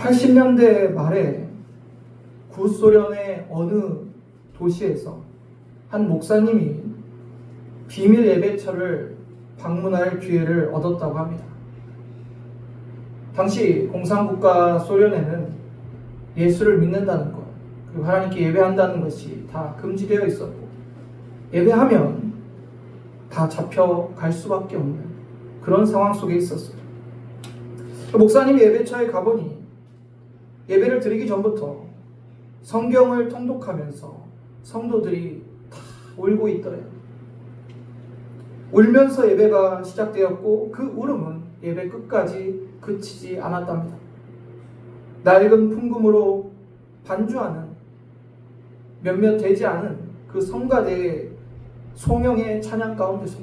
80년대 말에 구소련의 어느 도시에서 한 목사님이 비밀 예배처를 방문할 기회를 얻었다고 합니다. 당시 공산국가 소련에는 예수를 믿는다는 것, 그리고 하나님께 예배한다는 것이 다 금지되어 있었고, 예배하면 다 잡혀갈 수밖에 없는 그런 상황 속에 있었어요. 목사님이 예배처에 가보니 예배를 드리기 전부터 성경을 통독하면서 성도들이 다 울고 있더래요. 울면서 예배가 시작되었고 그 울음은 예배 끝까지 그치지 않았답니다. 낡은 풍금으로 반주하는 몇몇 되지 않은 그 성가대의 송영의 찬양 가운데서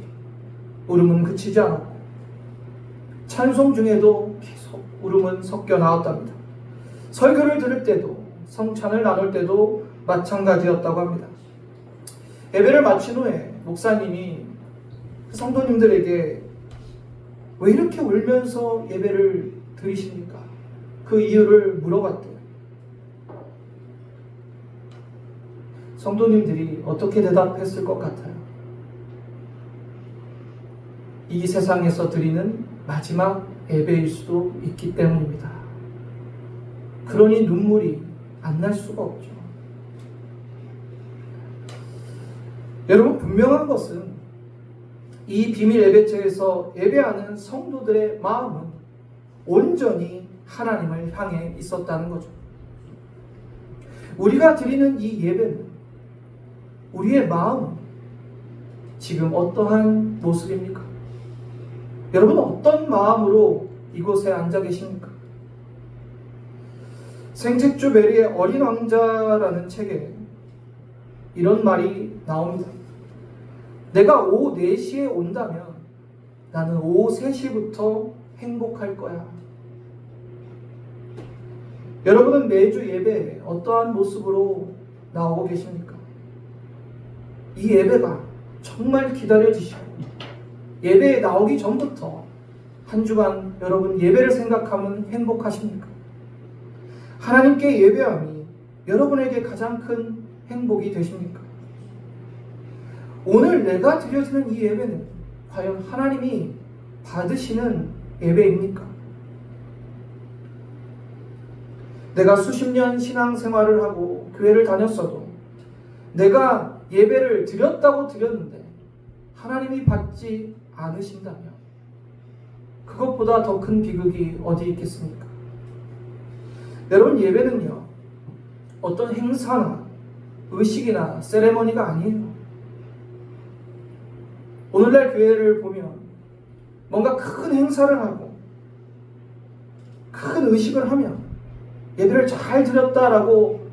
울음은 그치지 않았고, 찬송 중에도 계속 울음은 섞여 나왔답니다. 설교를 들을 때도, 성찬을 나눌 때도 마찬가지였다고 합니다. 예배를 마친 후에 목사님이 성도님들에게 왜 이렇게 울면서 예배를 드리십니까? 그 이유를 물어봤대요. 성도님들이 어떻게 대답했을 것 같아요? 이 세상에서 드리는 마지막 예배일 수도 있기 때문입니다. 그러니 눈물이 안 날 수가 없죠. 여러분, 분명한 것은 이 비밀 예배처에서 예배하는 성도들의 마음은 온전히 하나님을 향해 있었다는 거죠. 우리가 드리는 이 예배는, 우리의 마음은 지금 어떠한 모습입니까? 여러분은 어떤 마음으로 이곳에 앉아 계십니까? 생텍쥐 메리의 어린 왕자라는 책에 이런 말이 나옵니다. 내가 오후 4시에 온다면 나는 오후 3시부터 행복할 거야. 여러분은 매주 예배에 어떠한 모습으로 나오고 계십니까? 이 예배가 정말 기다려지시고, 예배에 나오기 전부터 한 주간 여러분 예배를 생각하면 행복하십니까? 하나님께 예배함이 여러분에게 가장 큰 행복이 되십니까? 오늘 내가 드려지는 이 예배는 과연 하나님이 받으시는 예배입니까? 내가 수십 년 신앙생활을 하고 교회를 다녔어도 내가 예배를 드렸다고 드렸는데 하나님이 받지 않으신다면 그것보다 더 큰 비극이 어디 있겠습니까? 여러분, 예배는요, 어떤 행사나 의식이나 세레머니가 아니에요. 오늘날 교회를 보면 뭔가 큰 행사를 하고 큰 의식을 하면 예배를 잘 드렸다라고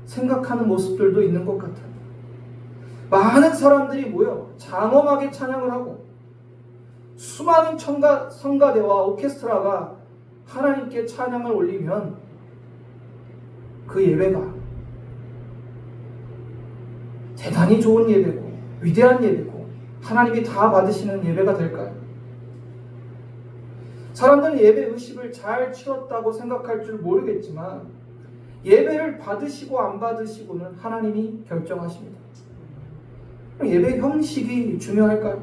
생각하는 모습들도 있는 것 같아요. 많은 사람들이 모여 장엄하게 찬양을 하고 수많은 성가대와 오케스트라가 하나님께 찬양을 올리면 그 예배가 대단히 좋은 예배고 위대한 예배고 하나님이 다 받으시는 예배가 될까요? 사람들은 예배 의식을 잘 치렀다고 생각할 줄 모르겠지만 예배를 받으시고 안 받으시고는 하나님이 결정하십니다. 예배 형식이 중요할까요?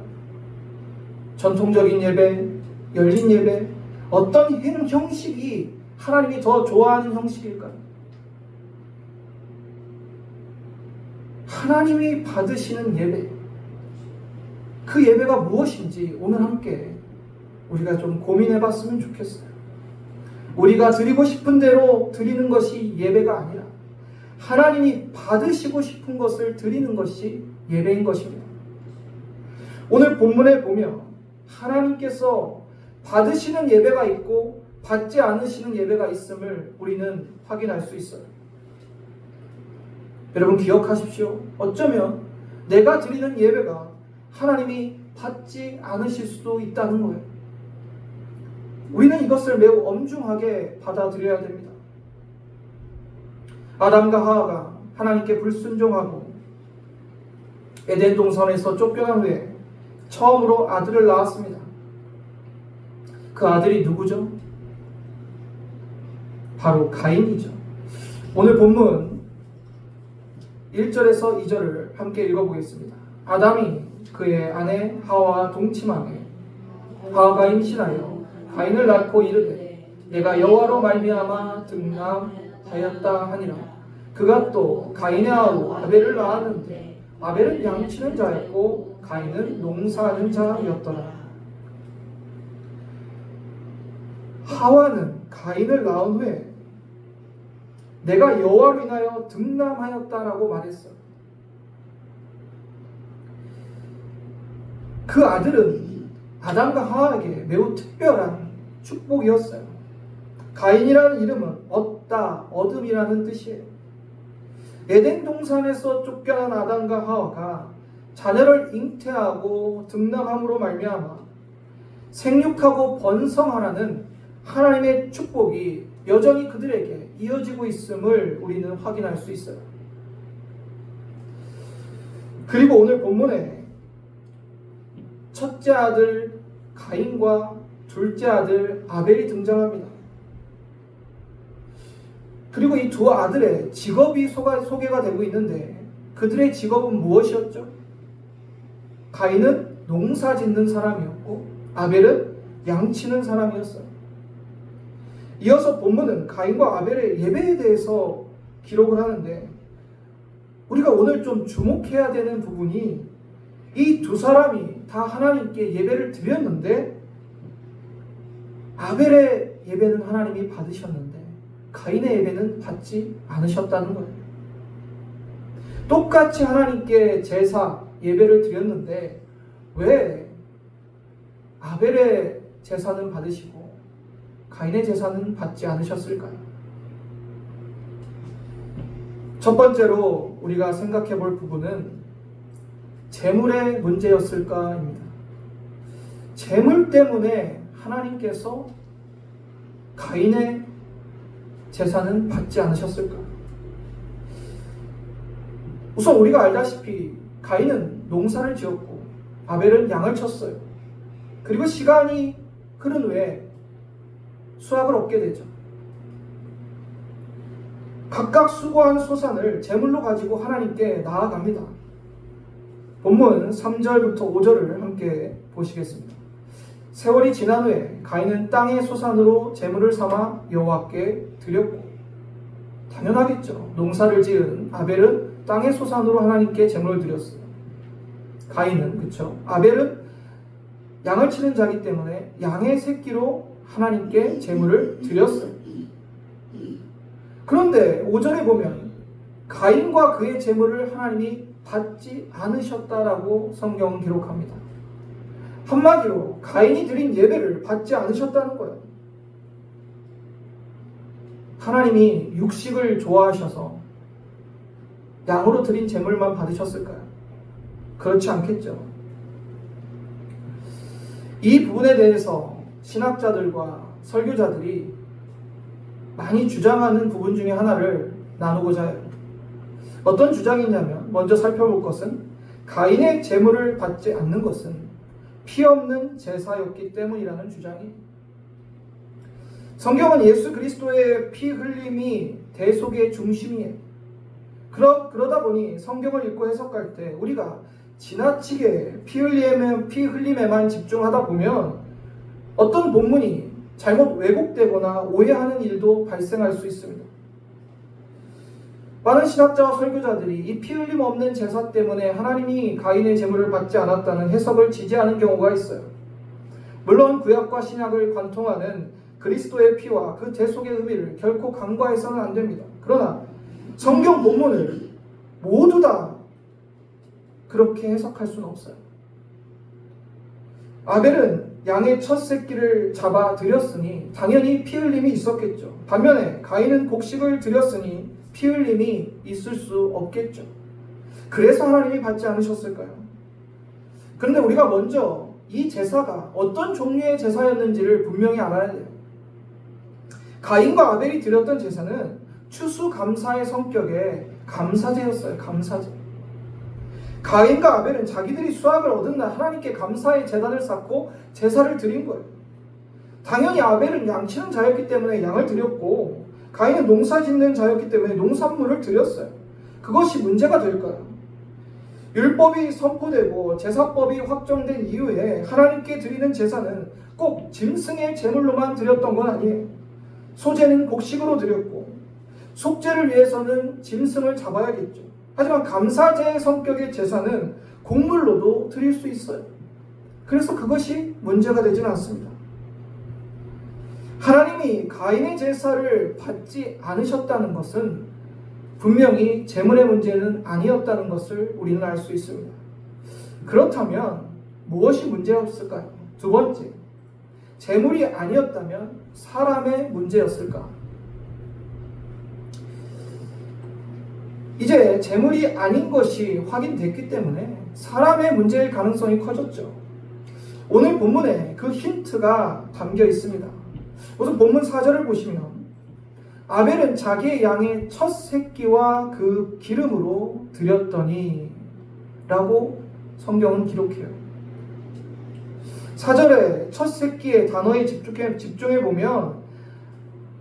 전통적인 예배, 열린 예배, 어떤 형식이 하나님이 더 좋아하는 형식일까요? 하나님이 받으시는 예배, 그 예배가 무엇인지 오늘 함께 우리가 좀 고민해 봤으면 좋겠어요. 우리가 드리고 싶은 대로 드리는 것이 예배가 아니라 하나님이 받으시고 싶은 것을 드리는 것이 예배인 것입니다. 오늘 본문에 보면 하나님께서 받으시는 예배가 있고 받지 않으시는 예배가 있음을 우리는 확인할 수 있어요. 여러분, 기억하십시오. 어쩌면 내가 드리는 예배가 하나님이 받지 않으실 수도 있다는 거예요. 우리는 이것을 매우 엄중하게 받아들여야 됩니다. 아담과 하와가 하나님께 불순종하고 에덴 동산에서 쫓겨난 후에 처음으로 아들을 낳았습니다. 그 아들이 누구죠? 바로 가인이죠. 오늘 본문 1절에서 2절을 함께 읽어보겠습니다. 아담이 그의 아내 하와와 동침하매 하와가 임신하여 가인을 낳고 이르되 내가 여호와로 말미암아 등남하였다 하니라. 그가 또 가인의 아우 아벨을 낳았는데 아벨은 양치는 자였고 가인은 농사하는 자였더라. 하와는 가인을 낳은 후에 내가 여호와로 인하여 등남하였다라고 말했어요. 그 아들은 아담과 하와에게 매우 특별한 축복이었어요. 가인이라는 이름은 얻다, 얻음이라는 뜻이에요. 에덴 동산에서 쫓겨난 아담과 하와가 자녀를 잉태하고 등남함으로 말미암아 생육하고 번성하라는 하나님의 축복이 여전히 그들에게 이어지고 있음을 우리는 확인할 수 있어요. 그리고 오늘 본문에 첫째 아들 가인과 둘째 아들 아벨이 등장합니다. 그리고 이 두 아들의 직업이 소개가 되고 있는데 그들의 직업은 무엇이었죠? 가인은 농사 짓는 사람이었고 아벨은 양치는 사람이었어요. 이어서 본문은 가인과 아벨의 예배에 대해서 기록을 하는데 우리가 오늘 좀 주목해야 되는 부분이 이 두 사람이 다 하나님께 예배를 드렸는데 아벨의 예배는 하나님이 받으셨는데 가인의 예배는 받지 않으셨다는 거예요. 똑같이 하나님께 제사 예배를 드렸는데 왜 아벨의 제사는 받으시고 가인의 제사는 받지 않으셨을까요? 첫 번째로 우리가 생각해 볼 부분은 재물의 문제였을까입니다. 재물 때문에 하나님께서 가인의 제사는 받지 않으셨을까? 우선 우리가 알다시피 가인은 농사를 지었고 아벨은 양을 쳤어요. 그리고 시간이 흐른 후에 수확을 얻게 되죠. 각각 수고한 소산을 제물로 가지고 하나님께 나아갑니다. 본문 3절부터 5절을 함께 보시겠습니다. 세월이 지난 후에 가인은 땅의 소산으로 제물을 삼아 여호와께 드렸고, 당연하겠죠. 농사를 지은 아벨은 땅의 소산으로 하나님께 제물을 드렸어요. 가인은, 그렇죠. 아벨은 양을 치는 자기 때문에 양의 새끼로 하나님께 제물을 드렸어요. 그런데 5절에 보면 가인과 그의 제물을 하나님이 받지 않으셨다라고 성경은 기록합니다. 한마디로 가인이 드린 예배를 받지 않으셨다는 거예요. 하나님이 육식을 좋아하셔서 양으로 드린 제물만 받으셨을까요? 그렇지 않겠죠. 이 부분에 대해서 신학자들과 설교자들이 많이 주장하는 부분 중에 하나를 나누고자 해요. 어떤 주장이냐면, 먼저 살펴볼 것은 가인의 제물을 받지 않는 것은 피 없는 제사였기 때문이라는 주장이에요. 성경은 예수 그리스도의 피 흘림이 대속의 중심이에요. 그러다 보니 성경을 읽고 해석할 때 우리가 지나치게 피 흘림에만 집중하다 보면 어떤 본문이 잘못 왜곡되거나 오해하는 일도 발생할 수 있습니다. 많은 신학자와 설교자들이 이 피 흘림 없는 제사 때문에 하나님이 가인의 제물을 받지 않았다는 해석을 지지하는 경우가 있어요. 물론 구약과 신약을 관통하는 그리스도의 피와 그 대속의 의미를 결코 간과해서는 안 됩니다. 그러나 성경 본문을 모두 다 그렇게 해석할 수는 없어요. 아벨은 양의 첫 새끼를 잡아 드렸으니 당연히 피 흘림이 있었겠죠. 반면에 가인은 곡식을 드렸으니 피 흘림이 있을 수 없겠죠. 그래서 하나님이 받지 않으셨을까요? 그런데 우리가 먼저 이 제사가 어떤 종류의 제사였는지를 분명히 알아야 돼요. 가인과 아벨이 드렸던 제사는 추수감사의 성격의 감사제였어요. 감사제. 가인과 아벨은 자기들이 수확을 얻은 날 하나님께 감사의 제단을 쌓고 제사를 드린 거예요. 당연히 아벨은 양치는 자였기 때문에 양을 드렸고, 가인은 농사 짓는 자였기 때문에 농산물을 드렸어요. 그것이 문제가 될까요? 율법이 선포되고 제사법이 확정된 이후에 하나님께 드리는 제사는 꼭 짐승의 제물로만 드렸던 건 아니에요. 소제는 곡식으로 드렸고 속죄를 위해서는 짐승을 잡아야겠죠. 하지만 감사제의 성격의 제사는 곡물로도 드릴 수 있어요. 그래서 그것이 문제가 되지는 않습니다. 하나님이 가인의 제사를 받지 않으셨다는 것은 분명히 제물의 문제는 아니었다는 것을 우리는 알 수 있습니다. 그렇다면 무엇이 문제였을까요? 두 번째, 제물이 아니었다면 사람의 문제였을까? 이제 제물이 아닌 것이 확인됐기 때문에 사람의 문제일 가능성이 커졌죠. 오늘 본문에 그 힌트가 담겨 있습니다. 우선 본문 4절을 보시면 아벨은 자기의 양의 첫 새끼와 그 기름으로 드렸더니 라고 성경은 기록해요. 4절에 첫 새끼의 단어에 집중해 보면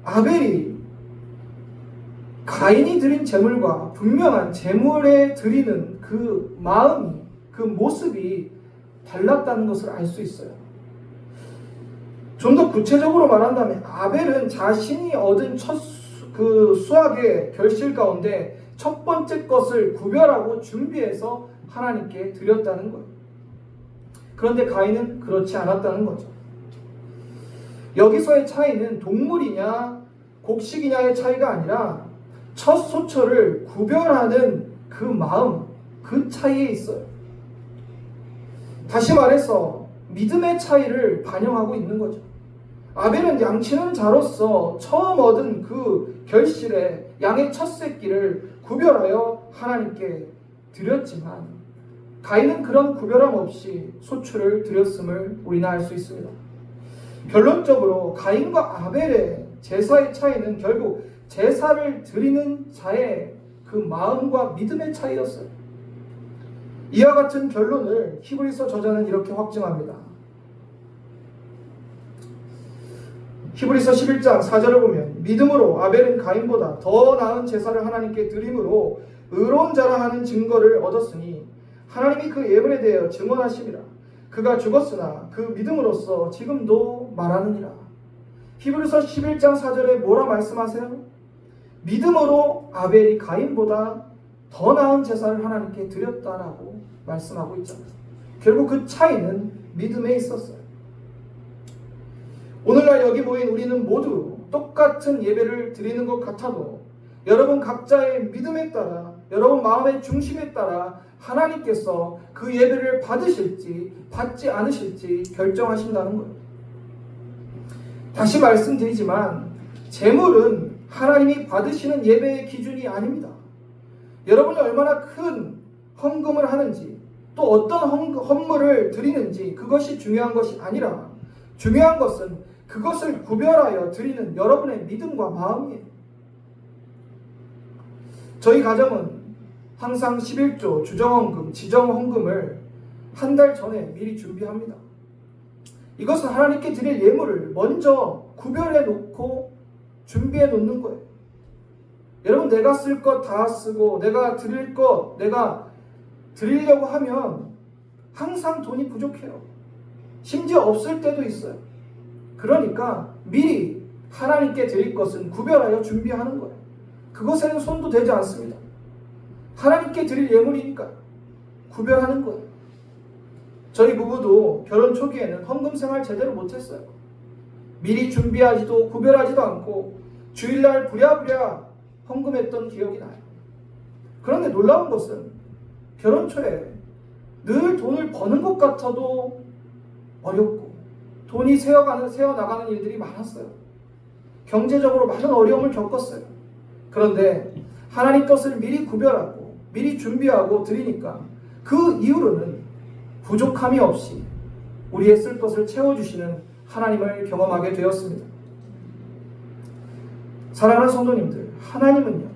아벨이 가인이 드린 제물과 분명한 제물에 드리는 그 마음이, 그 모습이 달랐다는 것을 알 수 있어요. 좀 더 구체적으로 말한다면 아벨은 자신이 얻은 첫 수확의 결실 가운데 첫 번째 것을 구별하고 준비해서 하나님께 드렸다는 거예요. 그런데 가인은 그렇지 않았다는 거죠. 여기서의 차이는 동물이냐 곡식이냐의 차이가 아니라 첫 소처를 구별하는 그 마음, 그 차이에 있어요. 다시 말해서 믿음의 차이를 반영하고 있는 거죠. 아벨은 양치는 자로서 처음 얻은 그 결실에 양의 첫 새끼를 구별하여 하나님께 드렸지만 가인은 그런 구별함 없이 소출을 드렸음을 우리는 알 수 있습니다. 결론적으로 가인과 아벨의 제사의 차이는 결국 제사를 드리는 자의 그 마음과 믿음의 차이였어요. 이와 같은 결론을 히브리서 저자는 이렇게 확증합니다. 히브리서 11장 4절을 보면 믿음으로 아벨은 가인보다 더 나은 제사를 하나님께 드림으로 의로운 자라 하는 증거를 얻었으니 하나님이 그 예물에 대하여 증언하심이라. 그가 죽었으나 그 믿음으로써 지금도 말하느니라. 히브리서 11장 4절에 뭐라 말씀하세요? 믿음으로 아벨이 가인보다 더 나은 제사를 하나님께 드렸다라고 말씀하고 있잖아요. 결국 그 차이는 믿음에 있었어요. 오늘날 여기 모인 우리는 모두 똑같은 예배를 드리는 것 같아도 여러분 각자의 믿음에 따라, 여러분 마음의 중심에 따라 하나님께서 그 예배를 받으실지 받지 않으실지 결정하신다는 거예요. 다시 말씀드리지만 제물은 하나님이 받으시는 예배의 기준이 아닙니다. 여러분이 얼마나 큰 헌금을 하는지 또 어떤 헌물을 드리는지 그것이 중요한 것이 아니라 중요한 것은 그것을 구별하여 드리는 여러분의 믿음과 마음이에요. 저희 가정은 항상 11조 주정헌금, 지정헌금을 한 달 전에 미리 준비합니다. 이것은 하나님께 드릴 예물을 먼저 구별해 놓고 준비해 놓는 거예요. 여러분 내가 쓸 것 다 쓰고 내가 드릴 것 내가 드리려고 하면 항상 돈이 부족해요. 심지어 없을 때도 있어요. 그러니까 미리 하나님께 드릴 것은 구별하여 준비하는 거예요. 그것에는 손도 대지 않습니다. 하나님께 드릴 예물이니까 구별하는 거예요. 저희 부부도 결혼 초기에는 헌금 생활 제대로 못했어요. 미리 준비하지도 구별하지도 않고 주일날 부랴부랴 헌금했던 기억이 나요. 그런데 놀라운 것은 결혼 초에 늘 돈을 버는 것 같아도 어렵고 돈이 새어나가는 일들이 많았어요. 경제적으로 많은 어려움을 겪었어요. 그런데 하나님 것을 미리 구별하고 미리 준비하고 드리니까 그 이후로는 부족함이 없이 우리의 쓸 것을 채워주시는 하나님을 경험하게 되었습니다. 사랑하는 성도님들, 하나님은요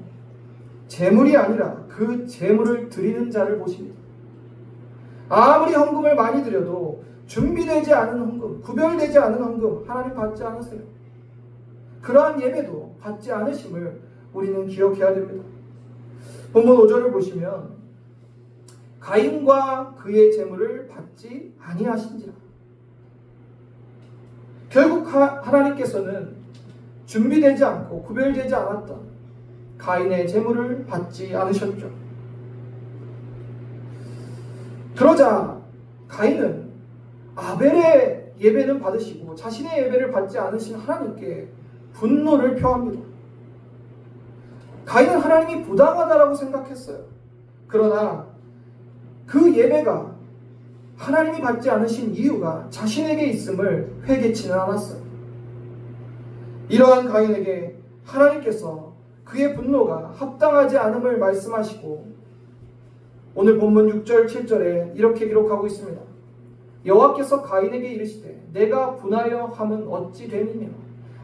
재물이 아니라 그 재물을 드리는 자를 보십니다. 아무리 헌금을 많이 드려도 준비되지 않은 헌금, 구별되지 않은 헌금 하나님 받지 않으세요. 그러한 예배도 받지 않으심을 우리는 기억해야 됩니다. 본문 5절을 보시면 가인과 그의 재물을 받지 아니하신지라. 결국 하나님께서는 준비되지 않고 구별되지 않았던 가인의 재물을 받지 않으셨죠. 그러자 가인은 아벨의 예배는 받으시고 자신의 예배를 받지 않으신 하나님께 분노를 표합니다. 가인은 하나님이 부당하다라고 생각했어요. 그러나 그 예배가 하나님이 받지 않으신 이유가 자신에게 있음을 회개치는 않았어요. 이러한 가인에게 하나님께서 그의 분노가 합당하지 않음을 말씀하시고 오늘 본문 6절 7절에 이렇게 기록하고 있습니다. 여호와께서 가인에게 이르시되 내가 분하여 함은 어찌 됨이냐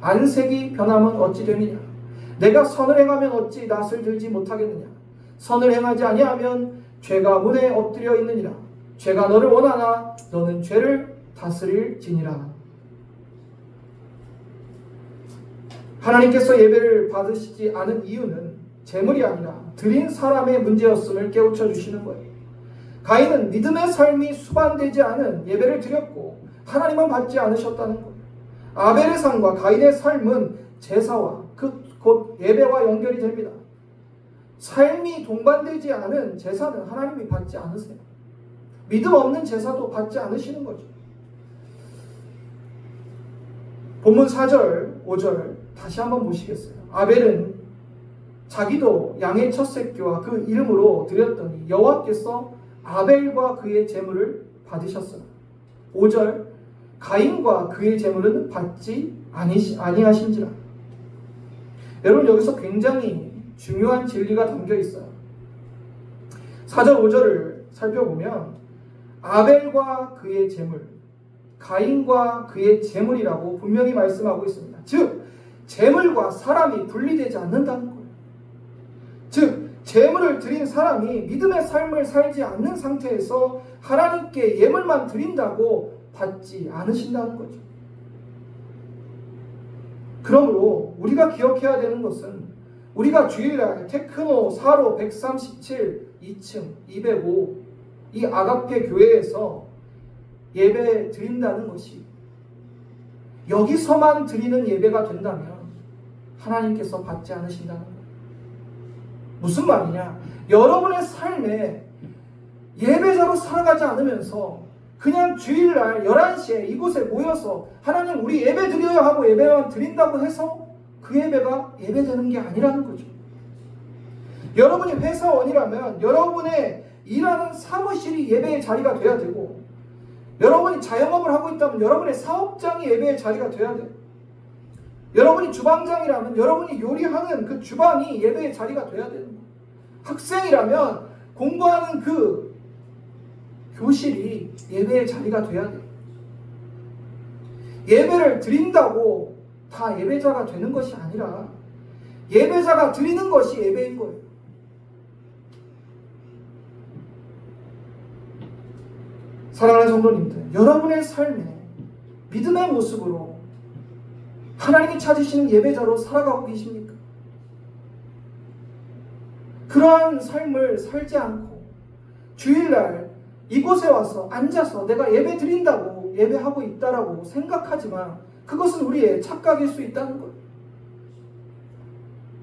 안색이 변함은 어찌 됨이냐 내가 선을 행하면 어찌 낯을 들지 못하겠느냐 선을 행하지 아니하면 죄가 문에 엎드려 있느니라 죄가 너를 원하나 너는 죄를 다스릴지니라. 하나님께서 예배를 받으시지 않은 이유는 재물이 아니라 드린 사람의 문제였음을 깨우쳐 주시는 거예요. 가인은 믿음의 삶이 수반되지 않은 예배를 드렸고 하나님은 받지 않으셨다는 거예요. 아벨의 삶과 가인의 삶은 제사와 곧 예배와 연결이 됩니다. 삶이 동반되지 않은 제사는 하나님이 받지 않으세요. 믿음 없는 제사도 받지 않으시는 거죠. 본문 4절, 5절 다시 한번 보시겠어요. 아벨은 자기도 양의 첫 새끼와 그 이름으로 드렸더니 여호와께서 아벨과 그의 제물을 받으셨으나 5절 가인과 그의 제물은 받지 아니하신지라. 여러분 여기서 굉장히 중요한 진리가 담겨 있어요. 4절 5절을 살펴보면 아벨과 그의 제물, 가인과 그의 제물이라고 분명히 말씀하고 있습니다. 즉 제물과 사람이 분리되지 않는다는 거예요. 즉 제물을 드린 사람이 믿음의 삶을 살지 않는 상태에서 하나님께 예물만 드린다고 받지 않으신다는 거죠. 그러므로 우리가 기억해야 되는 것은 우리가 주일날 테크노 4로 137 2층 205 이 아가페 교회에서 예배 드린다는 것이 여기서만 드리는 예배가 된다면 하나님께서 받지 않으신다는 거예요. 무슨 말이냐? 여러분의 삶에 예배자로 살아가지 않으면서 그냥 주일날 11시에 이곳에 모여서 하나님 우리 예배 드려야 하고 예배만 드린다고 해서 그 예배가 예배되는 게 아니라는 거죠. 여러분이 회사원이라면 여러분의 일하는 사무실이 예배의 자리가 돼야 되고 여러분이 자영업을 하고 있다면 여러분의 사업장이 예배의 자리가 돼야 돼요. 여러분이 주방장이라면 여러분이 요리하는 그 주방이 예배의 자리가 돼야 되는 거예요. 학생이라면 공부하는 그 교실이 예배의 자리가 돼야 돼요. 예배를 드린다고 다 예배자가 되는 것이 아니라 예배자가 드리는 것이 예배인 거예요. 사랑하는 성도님들, 여러분의 삶에 믿음의 모습으로 하나님이 찾으시는 예배자로 살아가고 계십니까? 그러한 삶을 살지 않고 주일날 이곳에 와서 앉아서 내가 예배 드린다고 예배하고 있다라고 생각하지만 그것은 우리의 착각일 수 있다는 거예요.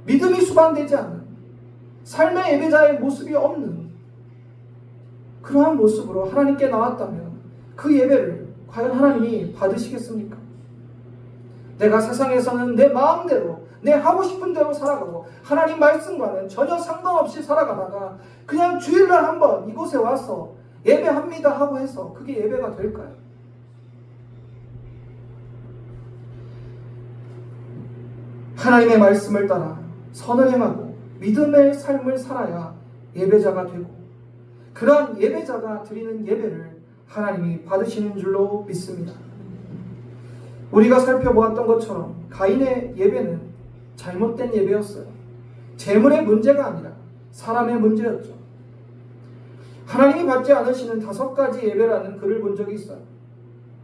믿음이 수반되지 않는 삶의 예배자의 모습이 없는 그러한 모습으로 하나님께 나왔다면 그 예배를 과연 하나님이 받으시겠습니까? 내가 세상에서는 내 마음대로 내 하고 싶은 대로 살아가고 하나님 말씀과는 전혀 상관없이 살아가다가 그냥 주일날 한번 이곳에 와서 예배합니다 하고 해서 그게 예배가 될까요? 하나님의 말씀을 따라 선을 행하고 믿음의 삶을 살아야 예배자가 되고 그러한 예배자가 드리는 예배를 하나님이 받으시는 줄로 믿습니다. 우리가 살펴보았던 것처럼 가인의 예배는 잘못된 예배였어요. 재물의 문제가 아니라 사람의 문제였죠. 하나님이 받지 않으시는 5가지 예배라는 글을 본 적이 있어요.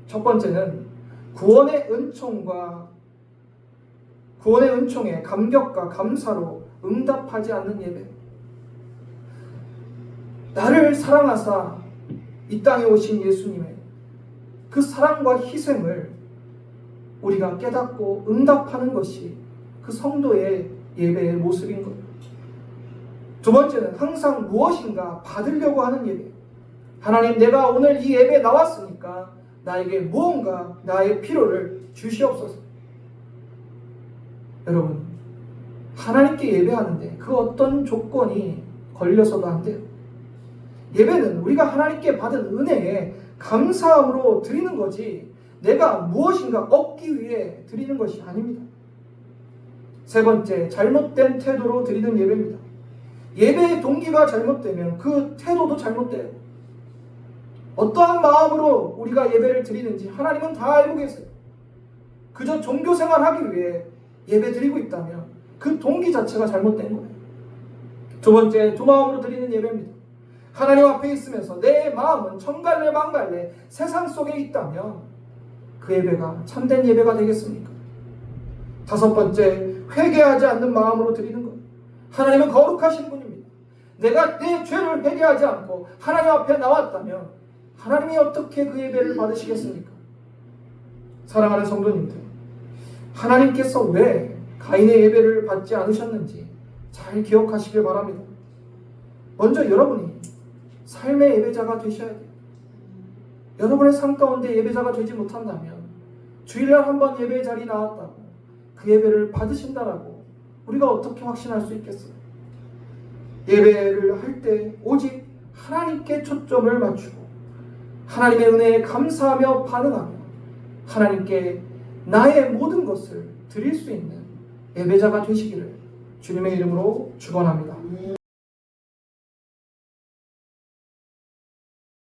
첫 번째는 구원의 은총과 구원의 은총에 감격과 감사로 응답하지 않는 예배. 나를 사랑하사 이 땅에 오신 예수님의 그 사랑과 희생을 우리가 깨닫고 응답하는 것이 그 성도의 예배의 모습인 거예요. 두 번째는 항상 무엇인가 받으려고 하는 예배. 하나님, 내가 오늘 이 예배에 나왔으니까 나에게 무언가 나의 필요를 주시옵소서. 여러분, 하나님께 예배하는데 그 어떤 조건이 걸려서도 안 돼요. 예배는 우리가 하나님께 받은 은혜에 감사함으로 드리는 거지 내가 무엇인가 얻기 위해 드리는 것이 아닙니다. 세 번째, 잘못된 태도로 드리는 예배입니다. 예배의 동기가 잘못되면 그 태도도 잘못돼요. 어떠한 마음으로 우리가 예배를 드리는지 하나님은 다 알고 계세요. 그저 종교생활하기 위해 예배 드리고 있다면 그 동기 자체가 잘못된 거예요. 두 번째, 두 마음으로 드리는 예배입니다. 하나님 앞에 있으면서 내 마음은 천갈래 만갈래 세상 속에 있다면 그 예배가 참된 예배가 되겠습니까? 다섯 번째, 회개하지 않는 마음으로 드리는 것. 하나님은 거룩하신 분입니다. 내가 내 죄를 회개하지 않고 하나님 앞에 나왔다면 하나님이 어떻게 그 예배를 받으시겠습니까? 사랑하는 성도님들, 하나님께서 왜 가인의 예배를 받지 않으셨는지 잘 기억하시길 바랍니다. 먼저 여러분이 삶의 예배자가 되셔야 돼요. 여러분의 삶 가운데 예배자가 되지 못한다면 주일날 한번 예배 자리에 나왔다고 그 예배를 받으신다라고 우리가 어떻게 확신할 수 있겠어요? 예배를 할 때 오직 하나님께 초점을 맞추고 하나님의 은혜에 감사하며 반응하며 하나님께 나의 모든 것을 드릴 수 있는 예배자가 되시기를 주님의 이름으로 축원합니다.